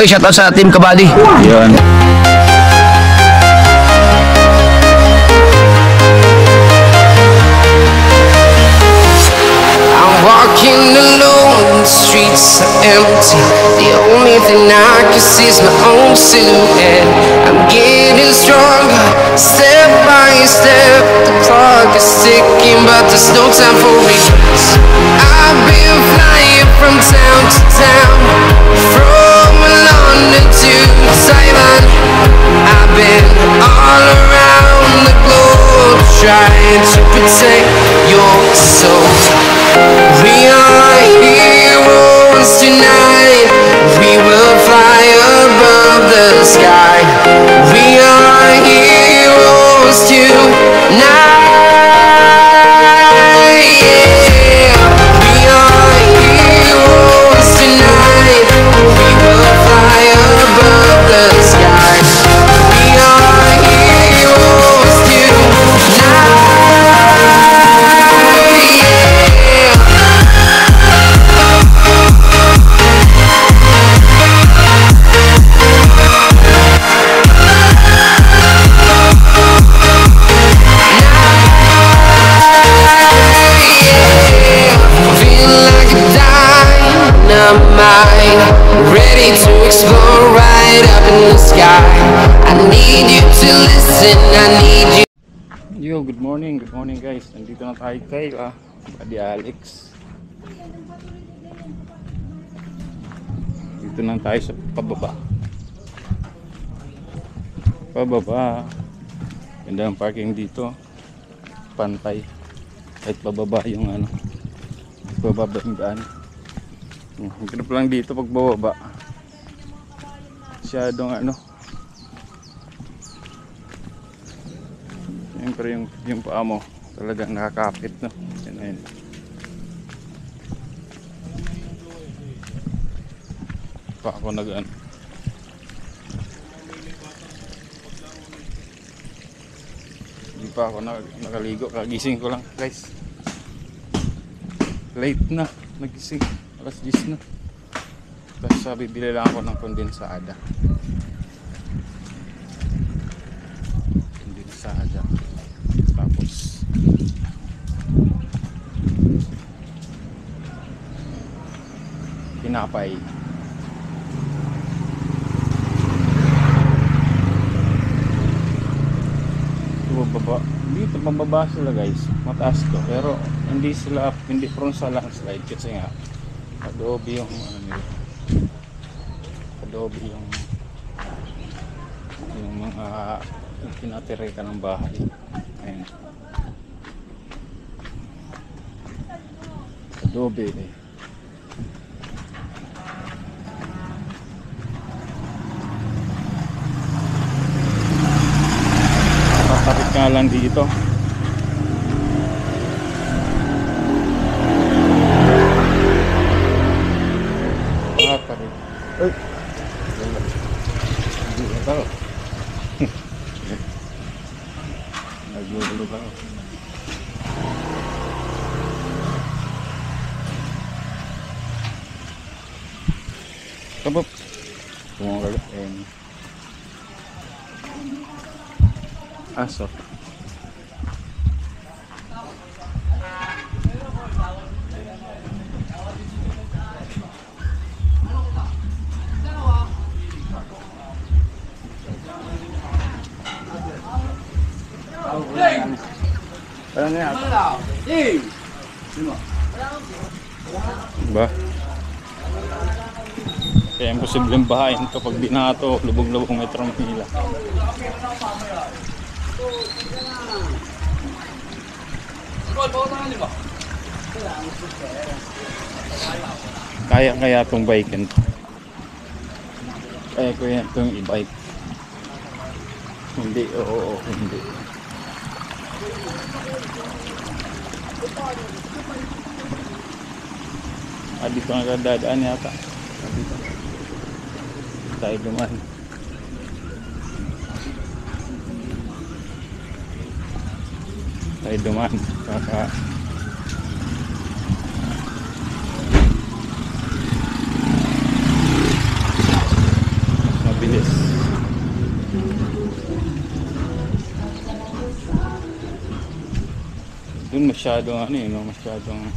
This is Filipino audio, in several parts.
Oy, shoutout sa Team Kabady. Yun. Walking alone, the streets are empty. The only thing I can see is my own silhouette. I'm getting stronger, step by step. The clock is ticking, but there's no time for regrets. I've been flying from town to town, from London to Taiwan. I've been all around the globe, trying to protect your soul. We are heroes tonight. We will fly above the sky. We are heroes tonight. Yeah. We are heroes tonight. We will fly above the sky. We are heroes tonight. Ready to explore right up in the sky. I need you to listen, I need you. Yo, good morning guys. Nandito na tayo kay Buddy Alex. Dito na tayo sa pababa. Ganda ang parking dito. Pantay. Kahit bababa yung bababa yung daan. Ganap lang dito pag bababa. Masyadong siyempre yung paa mo talagang nakakapit, no? Yan. Pa ako hindi pa ako nakaligo. Kagising ko lang guys. Late na nagising. Alas 10 na. Tapos bibili lang ako ng kondensada. Tapos tinapay. Dito mababa sila guys. Mataas to. Pero hindi prone sa landslide kasi nga adobe yung yung mga tinatira ka ng bahay. Ayan. Adobe Kapit nga lang dito. Ay. Nagulog ako. Kabop. Tumagal. Aso. Ano niya? Ba? Kaya imposibleng bahayin ito pag binato, lubog-lubog Metro Manila. Kaya itong bike ito. Kaya ko yan itong e-bike. Hindi, oo, hindi. Dito nga dadaan yata. Dito. Tayo duman. Kaka Doon masyadong ano eh, no? Masyadong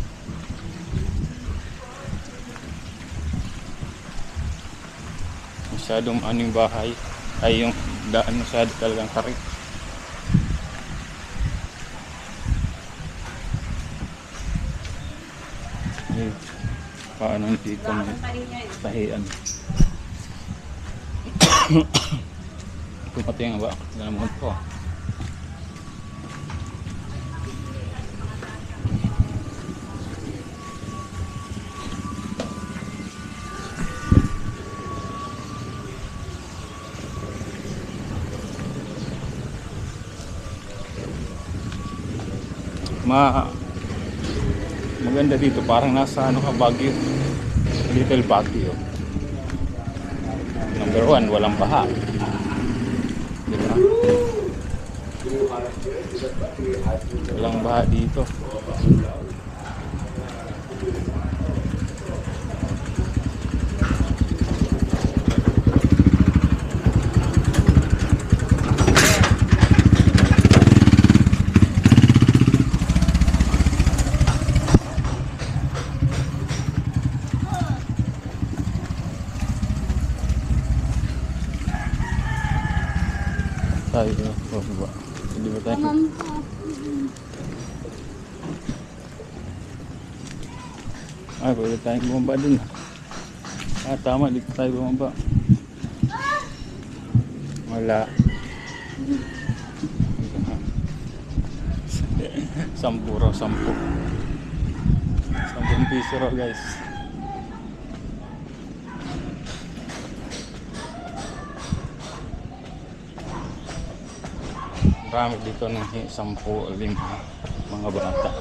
ano yung bahay. Ay yung daan masyado talagang tarik. Ay, paano dito may tahian. Pati nga ba? Ganun po. Maganda dito, parang nasa ano ka, Baguio, Little Baguio. Number 1, walang baha, diba? Walang baha dito. Tayo, ba? Hindi ba tayo? Ay, pwede tayong bumaba dun. Ah, tama, dito tayo bumaba. Wala. 10 raw, 10. 10 piso raw, guys. Marami dito ng 10 o 5 mga bata.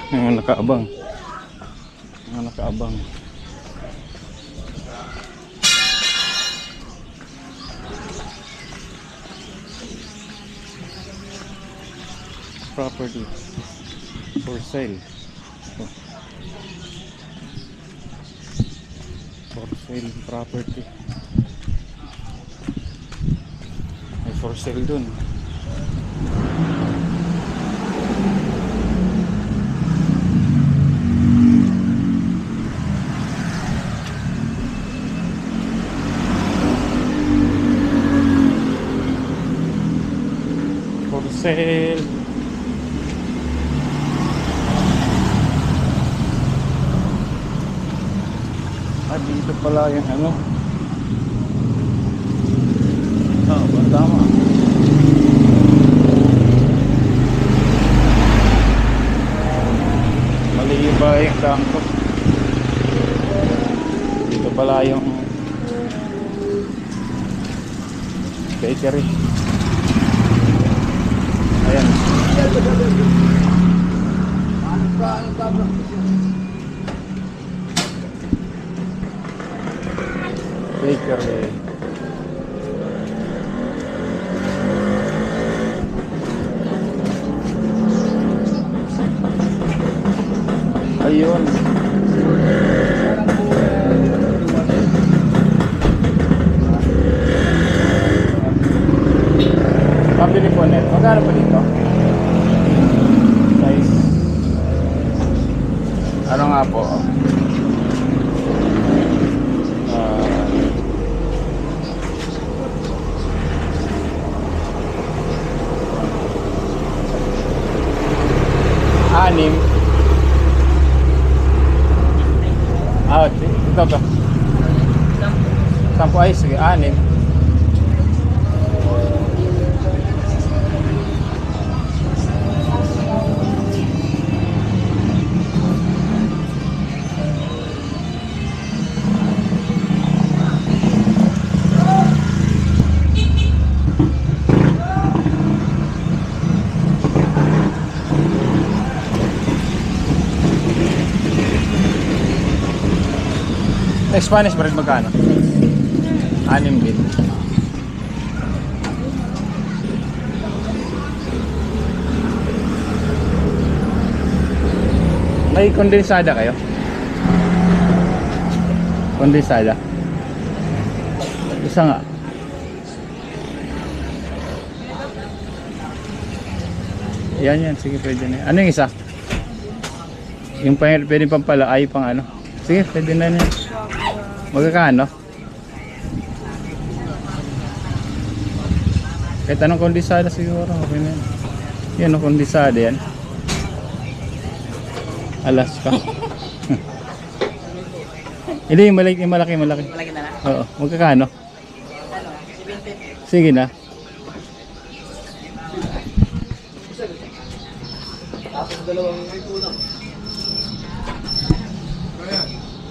Mga nakaabang. Property for sale. For sale property. May for sale dun. For sale. Dito pala yung ano. Tama. Mali ba yung dangkot? Dito pala yung bakery. Ayan. Bakery. Ayun. Pabili po net. Magkano pa dito? Guys. Ano nga po? Anim. Ito ba? 10 ay sige, 6. Spanish bread magkano? 6 din. May kondensada kayo? Kondensada? Isa nga. Yan, sige, pwede na yan. Ano yung isa? Yung pwede pang pala, ay pang ano. Sige, pwede na yan. Magkakano? Kahit anong kondisada siguro, okay na yan. Yan ang kondisada yan. Alaska. Hindi, yung malaki. Malaki na lang. Oo, magkakano? Ano? 750. Sige na. Tapos dalawang may kulang.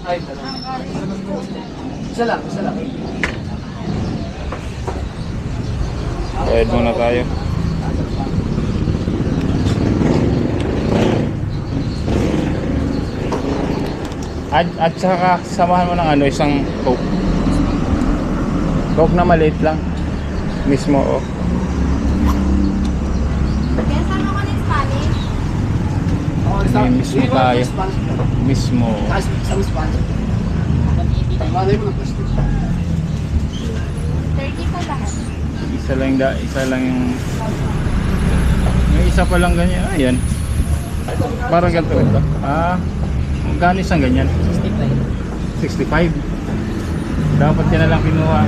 Ay, dalawa. Isa lang. Bayad muna tayo. At saka samahan mo ng ano, isang Coke. Coke na maliit lang. Mismo, oh. Kaya saan ako ng Spanish? Oh, May mismo tayo. Mismo. Isang Spanish. Malay mo ng plastic. 30 pa lahat. Isa lang yung may isa pa lang ganyan. Ayan. Parang ganito ito. Magkano isang ganyan? 65. Dapat ka na lang kinuha.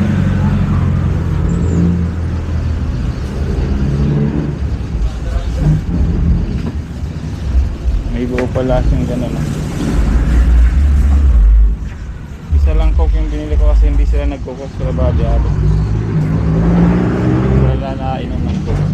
May buo pala siyang gano'n. Isa lang Coke yung binili ko kasi hindi sila nagkukos sa babyado. Wala na inom ng Coke.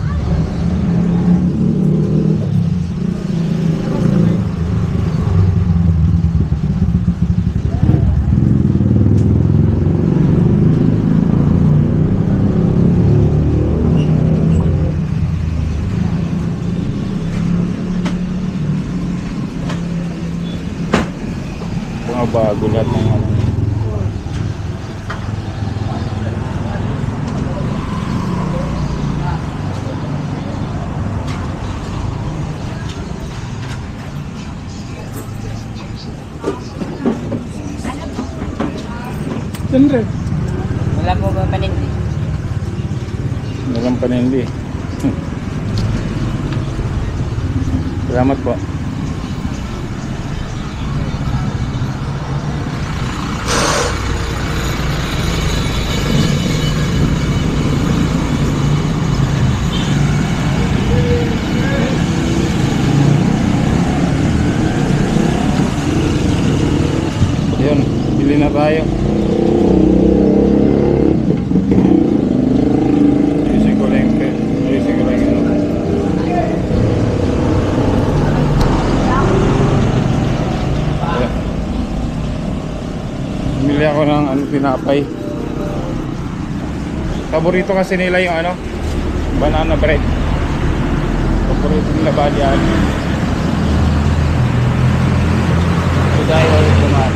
Mga bago lahat ng ano. Siyempre. Wala po ba panindi? Walang panindi. Salamat po. Yun, bili na tayo. Ayusin ko lang yung ano. Ayan. Bumili ako ng ano, tinapay. Paborito kasi nila yung ano, banana bread. Paborito nila ba yan? So dahil ulit kumain.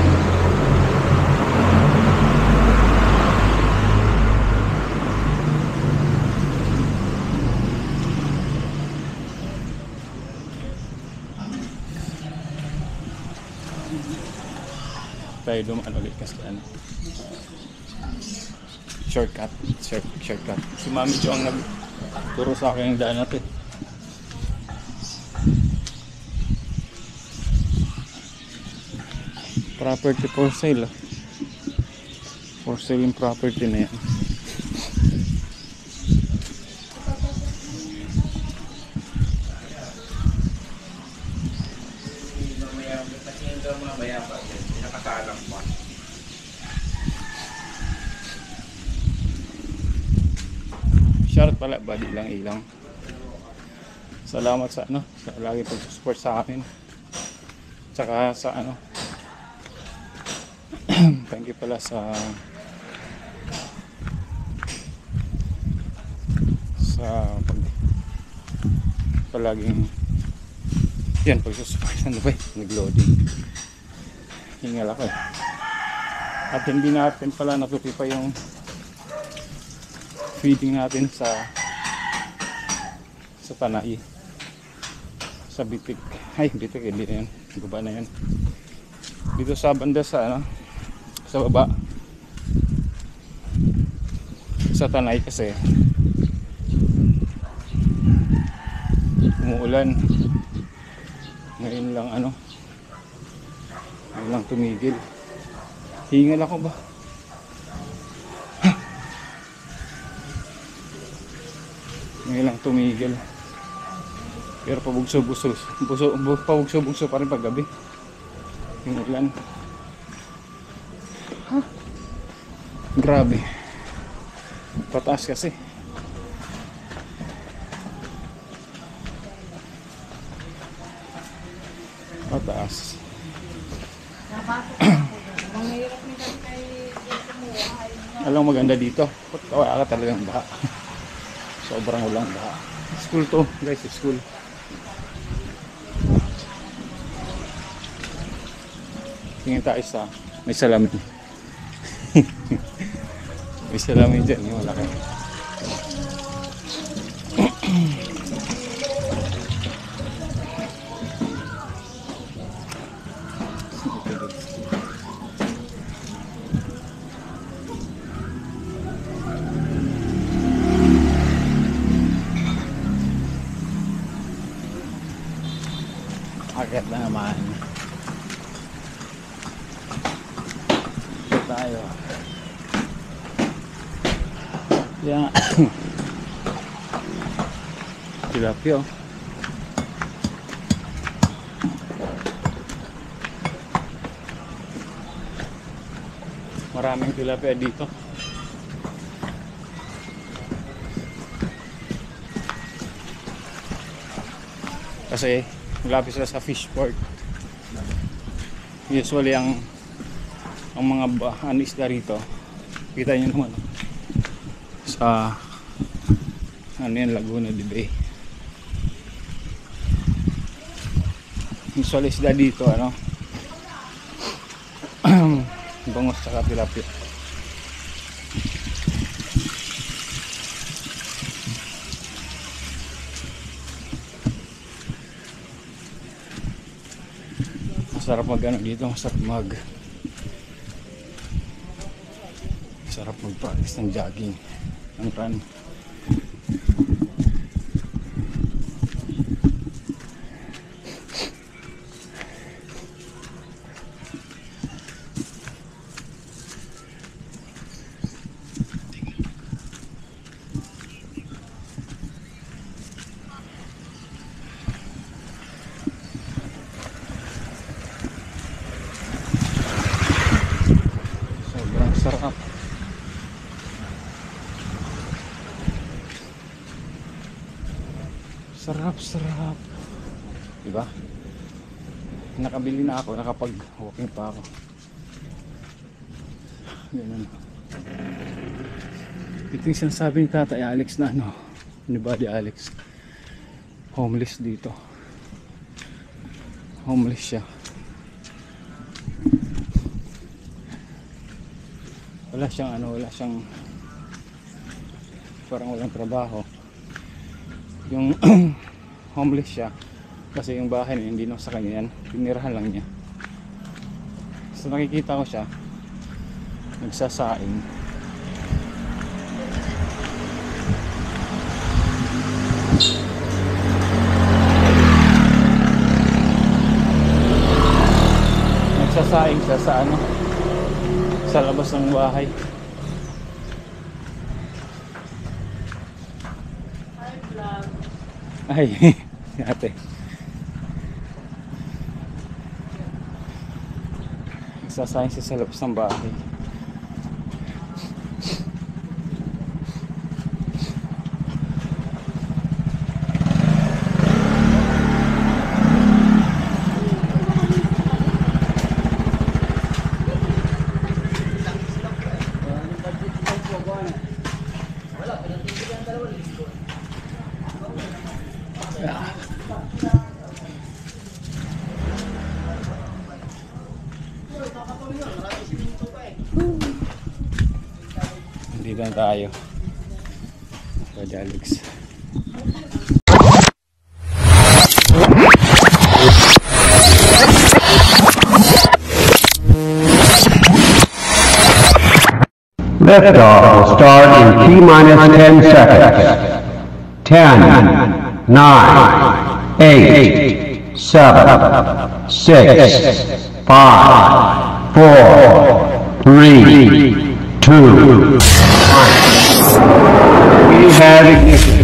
Tayo dumaan ulit kasi ano, shortcut. Si Mami Jo ang nagturo sa akin yung daan natin. Property for sale. For sale yung property na yan. Shoutout pala, body lang ilang. Salamat sa ano, sa lagi pag-support sa akin. Tsaka sa ano, thank you pala sa palaging yan, pag-support. Ano ba, nag-loading, hingal ako eh. At hindi natin pala natuloy pa yung feeding natin sa Tanay, sa Bitik. Ay, Bitik, hindi na yun, baba na yun. Dito sa banda sa ano, sa baba sa Tanay kasi umuulan. Ngayon lang ano, ngayon lang tumigil. Hingal ako ba? Ngayon lang tumigil. Pero pabugso-bugso pa rin pag gabi yung ulan. Grabe, pataas kasi. Pataas. Alam mo maganda dito, wala ka talagang baha. Sobrang ulang baha. School to guys, school. Tingin tayo sa may salamin. May salamin dyan, yung malaki. Akyat na naman. Ito tayo. Yan. Tilapia. Maraming tilapia dito. Kasi malapit sila sa fish port. Usually ang mga isda rito, kita nyo naman sa ano yan, Laguna de Bay. Usually isda dito ano, bangus tsaka tilapia. Masarap mag ano dito, masarap mag-practice ng jogging, ng run. Sobrang sarap. Sarap. Diba? Nakabili na ako, nakapag-walking pa ako. Ganun. Ito yung sinasabi ni Tatay Alex na ano, ni Buddy Alex. Homeless dito. Homeless siya. Wala siyang parang walang trabaho. Yung homeless siya kasi yung bahay niya hindi na sa kanya yan, pinirahan lang niya. So nakikita ko siya nagsasaing. Nagsasaing siya sa ano, sa labas ng bahay. Ay, ate. Nagsasayang siya sa labas ng bahay. Dito na tayo. Buddy Alex. Liftoff will start in T-minus 10 seconds. 10, 9, 8, 7, 6, 5, 4, 3, 2, 1. We have ignition.